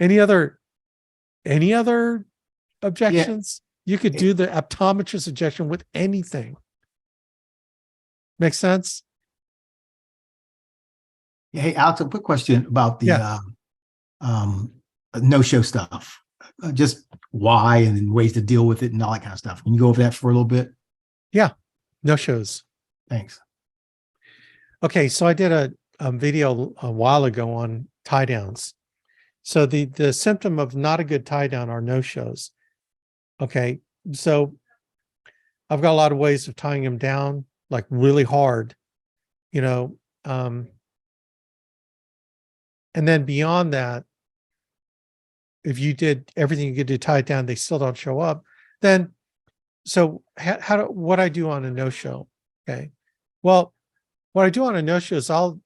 Any other any other Yeah. objections? You could do the optometrist objection with anything. Make sense? Hey, Alex, a quick question about the Yeah. um, no-show stuff. Just why and then ways to deal with it and all that kind of stuff. Can you go over that for a little bit? Yeah. No shows. Thanks. Okay. So I did a video a while ago on tie downs. So the symptom of not a good tie down are no shows. Okay. So I've got a lot of ways of tying them down, like really hard, you know. And then beyond that, if you did everything you could do to tie it down, they still don't show up. Then, so what I do on a no show? Okay. Well, what I do on a no show is so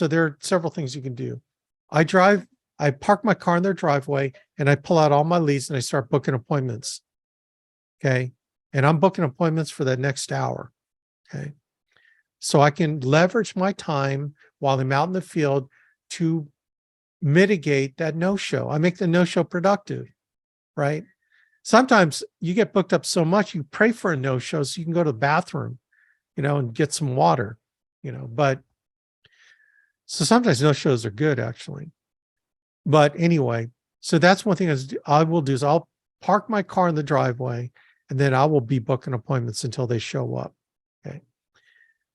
there are several things you can do. I park my car in their driveway and I pull out all my leads and I start booking appointments. Okay. And I'm booking appointments for that next hour. Okay. So I can leverage my time while I'm out in the field to mitigate that no-show. I make the no-show productive, right? Sometimes you get booked up so much, you pray for a no-show so you can go to the bathroom, and get some water, but so sometimes no-shows are good actually. But anyway, so that's one thing I will do is I'll park my car in the driveway and then I will be booking appointments until they show up. Okay.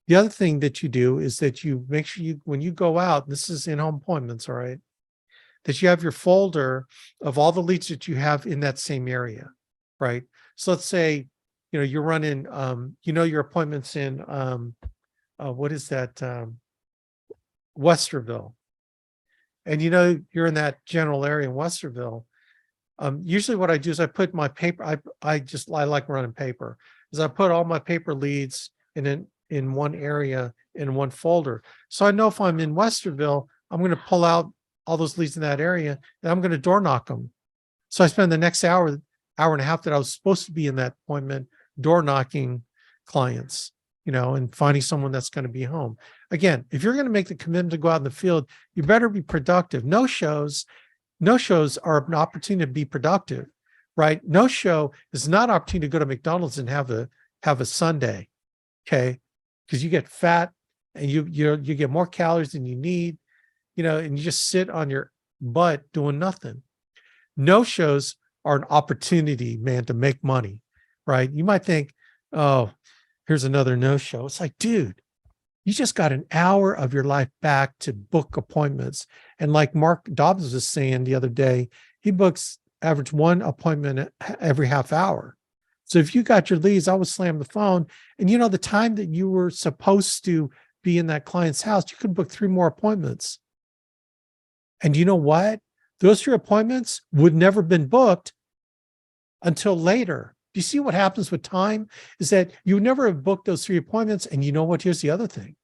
The other thing that you do is that you make sure when you go out, this is in-home appointments, all right, that you have your folder of all the leads that you have in that same area, right? So let's say, you're running, your appointments in, what is that? Westerville. And you're in that general area in Westerville. Usually what I do is I put my paper, I like running paper, is I put all my paper leads in one area in one folder. So I know if I'm in Westerville, I'm going to pull out all those leads in that area and I'm going to door knock them. So I spend the next hour and a half that I was supposed to be in that appointment door knocking clients, and finding someone that's going to be home. Again, if you're going to make the commitment to go out in the field, you better be productive. No shows are an opportunity to be productive, right? No show is not an opportunity to go to McDonald's and have a sundae, okay? Because you get fat and you get more calories than you need, and you just sit on your butt doing nothing. No shows are an opportunity, man, to make money, right? You might think, oh, here's another no show. It's like, dude, you just got an hour of your life back to book appointments. And like Mark Dobbs was saying the other day, he books average one appointment every half hour. So if you got your leads, I would slam the phone. And the time that you were supposed to be in that client's house, you could book 3 more appointments. And you know what? Those 3 appointments would never have been booked until later. Do you see what happens with time? Is that you would never have booked those 3 appointments. And you know what? Here's the other thing.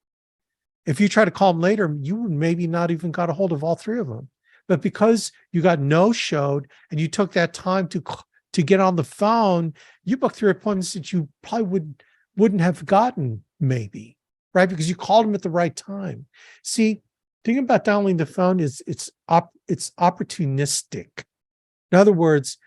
If you try to call them later, you maybe not even got a hold of all 3 of them. But because you got no-showed and you took that time to get on the phone, you booked 3 appointments that you probably wouldn't have gotten maybe, right? Because you called them at the right time. See, thinking about dialing the phone is it's opportunistic. In other words,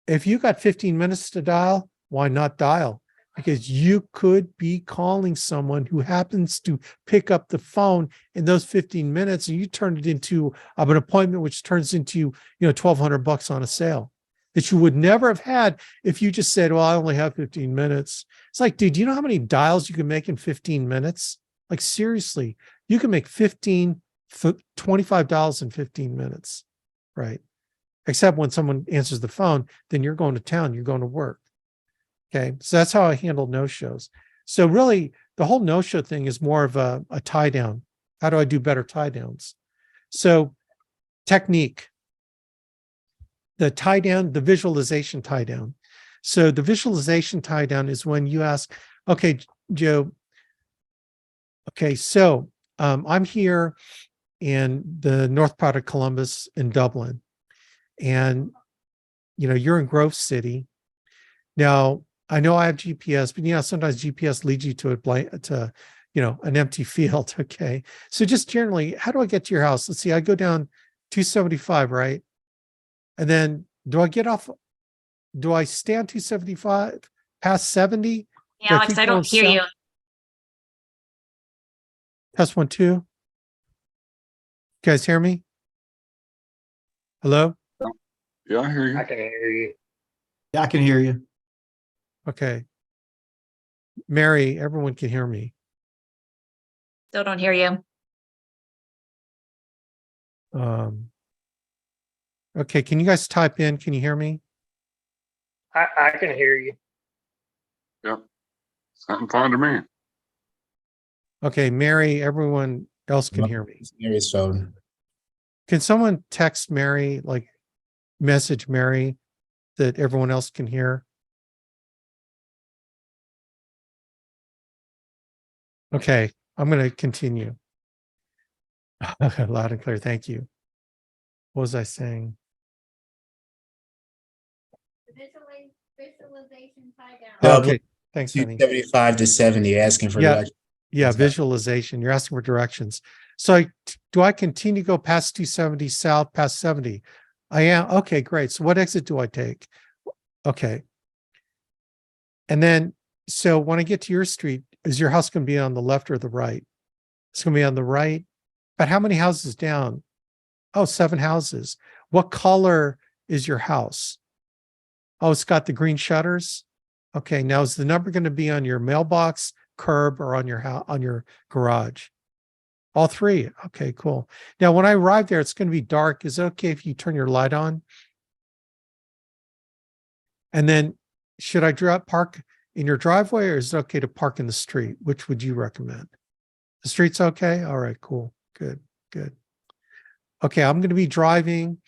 if you got 15 minutes to dial, why not dial? Because you could be calling someone who happens to pick up the phone in those 15 minutes and you turn it into an appointment, which turns into, $1,200 on a sale that you would never have had if you just said, well, I only have 15 minutes. It's like, dude, do you know how many dials you can make in 15 minutes? Like, seriously, you can make $25 in 15 minutes, right? Except when someone answers the phone, then you're going to town, you're going to work. Okay. So that's how I handle no-shows. So really the whole no-show thing is more of a tie down. How do I do better tie downs? So technique, the tie down, the visualization tie down. So the visualization tie down is when you ask, okay, Joe, okay, so I'm here in the north part of Columbus in Dublin, and you're in Grove City. Now, I know I have GPS, but sometimes GPS leads you to an empty field. Okay. So just generally, how do I get to your house? Let's see, I go down 275, right? And then do I stay on 275 past 70? Yeah, Do Alex, keep I going don't hear you. south? Test 1, 2. You guys hear me? Hello? Yeah, I hear you. I can hear you. Yeah, I can hear you. Okay. Mary, everyone can hear me. Still don't hear you. Okay, can you guys type in? Can you hear me? I can hear you. Yep. Sounding fine to me. Okay, Mary, everyone else can hear me. Mary's phone. Can someone text Mary, like message Mary that everyone else can hear? Okay, I'm going to continue. Loud and clear. Thank you. What was I saying? Visualization tie down. Yeah, Okay, thanks, honey. 75 to 70, asking for Yeah. direction. Yeah, Exactly. visualization. You're asking for directions. So do I continue to go past 270 south, past 70? I am. Okay, great. So what exit do I take? Okay. And then, so when I get to your street, is your house going to be on the left or the right? It's going to be on the right. But how many houses down? Oh, 7 houses. What color is your house? Oh, it's got the green shutters. Okay, now is the number going to be on your mailbox, curb, or on your house, on your garage? All 3. Okay, cool. Now, when I arrive there, it's going to be dark. Is it okay if you turn your light on? And then, should I park in your driveway, or is it okay to park in the street? Which would you recommend? The street's okay? All right, cool. Good, good. Okay, I'm going to be driving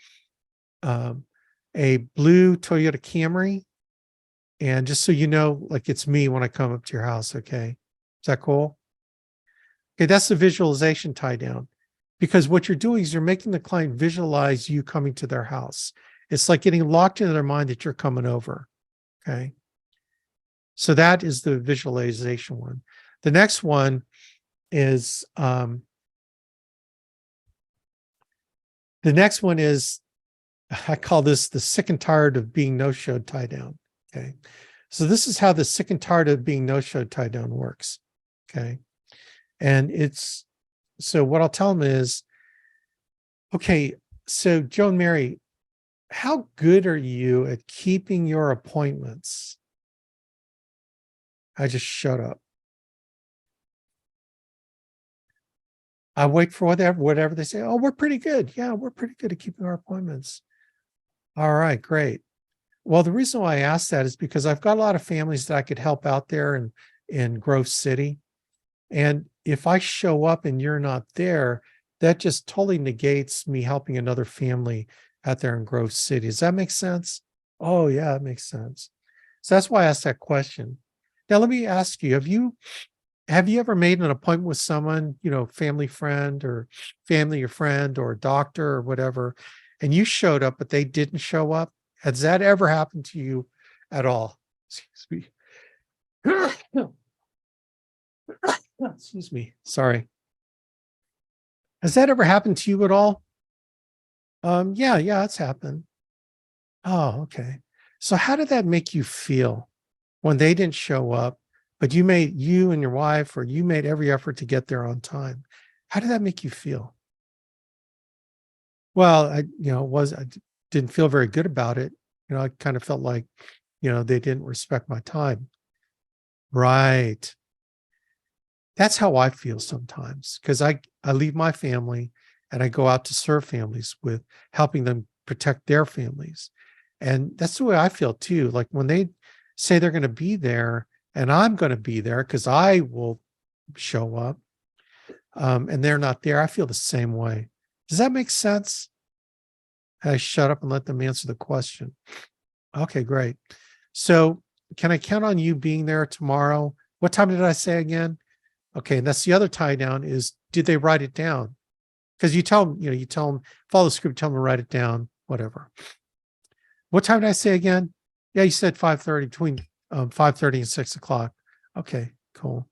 a blue Toyota Camry. And just so you know, like it's me when I come up to your house, okay? Is that cool? Okay, that's the visualization tie down. Because what you're doing is you're making the client visualize you coming to their house. It's like getting locked into their mind that you're coming over, okay? So that is the visualization one. The next one is, I call this the sick and tired of being no-showed tie down, okay? So this is how the sick and tired of being no-showed tie down works, okay? And so what I'll tell them is, okay, so Joe and Mary, how good are you at keeping your appointments? I just shut up. I wait for whatever they say. Oh, we're pretty good. Yeah, we're pretty good at keeping our appointments. All right, great. Well, the reason why I asked that is because I've got a lot of families that I could help out there in Grove City. And if I show up and you're not there, that just totally negates me helping another family out there in Grove City. Does that make sense? Oh, yeah, it makes sense. So that's why I asked that question. Now, let me ask you, have you ever made an appointment with someone, family friend or friend or a doctor or whatever, and you showed up, but they didn't show up? Has that ever happened to you at all? Excuse me. Excuse me. Sorry. Has that ever happened to you at all? Yeah, it's happened. Oh, okay. So how did that make you feel when they didn't show up, but you and your wife, or you made every effort to get there on time? How did that make you feel? Well, I didn't feel very good about it. I kind of felt like, they didn't respect my time. Right. That's how I feel sometimes, because I leave my family and I go out to serve families with helping them protect their families. And that's the way I feel too. Like when they say they're going to be there and I'm going to be there because I will show up and they're not there, I feel the same way. Does that make sense? I shut up and let them answer the question. Okay, great. So can I count on you being there tomorrow? What time did I say again? Okay, and that's the other tie down is, did they write it down? Because you tell them, follow the script, tell them to write it down, whatever. What time did I say again? Yeah, you said 5:30, between 5:30 and 6 o'clock. Okay, cool.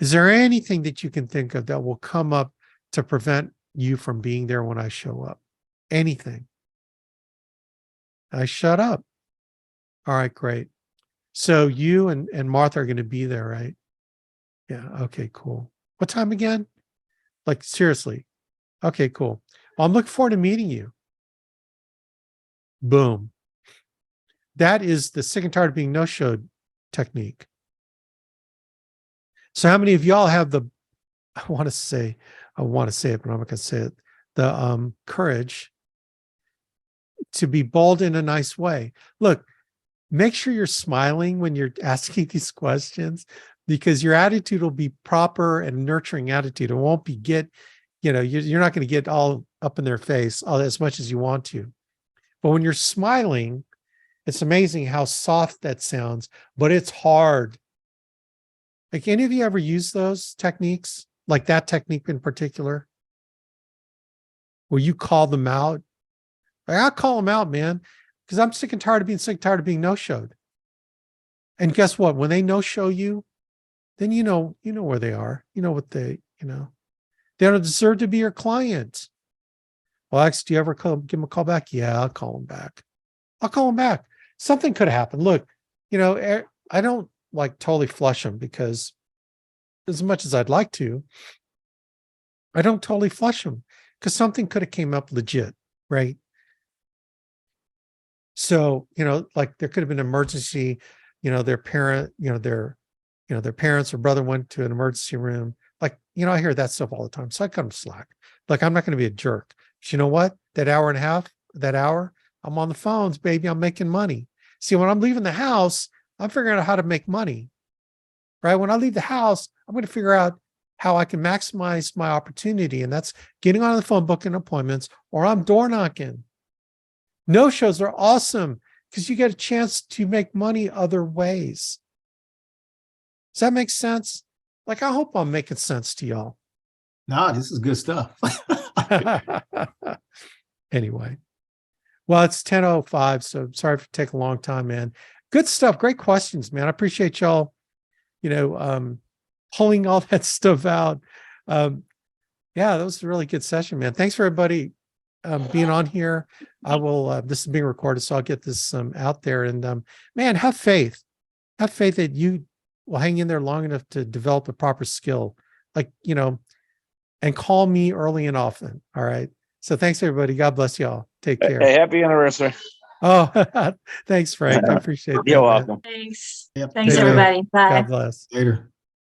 Is there anything that you can think of that will come up to prevent you from being there when I show up. Anything. I shut up. All right, great. So you and Martha are going to be there, right? Yeah. Okay, cool. What time again? Like, seriously. Okay, cool. Well, I'm looking forward to meeting you. Boom. That is the sick and tired of being no-showed technique. So how many of y'all have the, I want to say it, but I'm not going to say it, the courage to be bold in a nice way? Look, make sure you're smiling when you're asking these questions, because your attitude will be proper and nurturing attitude. It won't be you're not going to get all up in their face as much as you want to. But when you're smiling, it's amazing how soft that sounds, but it's hard. Like, any of you ever use those techniques? Like that technique in particular? Where you call them out? Like, I call them out, man, because I'm sick and tired of being no-showed. And guess what? When they no-show you, then you know where they are. You know what they don't deserve to be your client. Well, Alex, do you ever give them a call back? Yeah, I'll call them back. Something could happen. Look, I don't like totally flush them, because as much as I'd like to, I don't totally flush them, because something could have came up legit, right? So, like there could have been an emergency, their parent, their parents or brother went to an emergency room. Like, I hear that stuff all the time. So I cut them slack. Like, I'm not going to be a jerk. But you know what? That hour and a half, that hour, I'm on the phones, baby. I'm making money. See, when I'm leaving the house, I'm figuring out how to make money, right? When I leave the house, I'm going to figure out how I can maximize my opportunity. And that's getting on the phone, booking appointments, or I'm door knocking. No-shows are awesome because you get a chance to make money other ways. Does that make sense? Like, I hope I'm making sense to y'all. No, this is good stuff. Anyway, well, it's 10:05, so sorry for taking a long time, man. Good stuff. Great questions, man. I appreciate y'all, pulling all that stuff out. Yeah, that was a really good session, man. Thanks for everybody being on here. I will, this is being recorded, so I'll get this out there. And man, have faith that you will hang in there long enough to develop a proper skill, and call me early and often. All right. So thanks, everybody. God bless y'all. Take care. Hey, happy anniversary. Oh, thanks, Frank. I appreciate that. You're man. welcome. Thanks. Yep. Thanks, Take care. everybody. Bye. God bless. Later.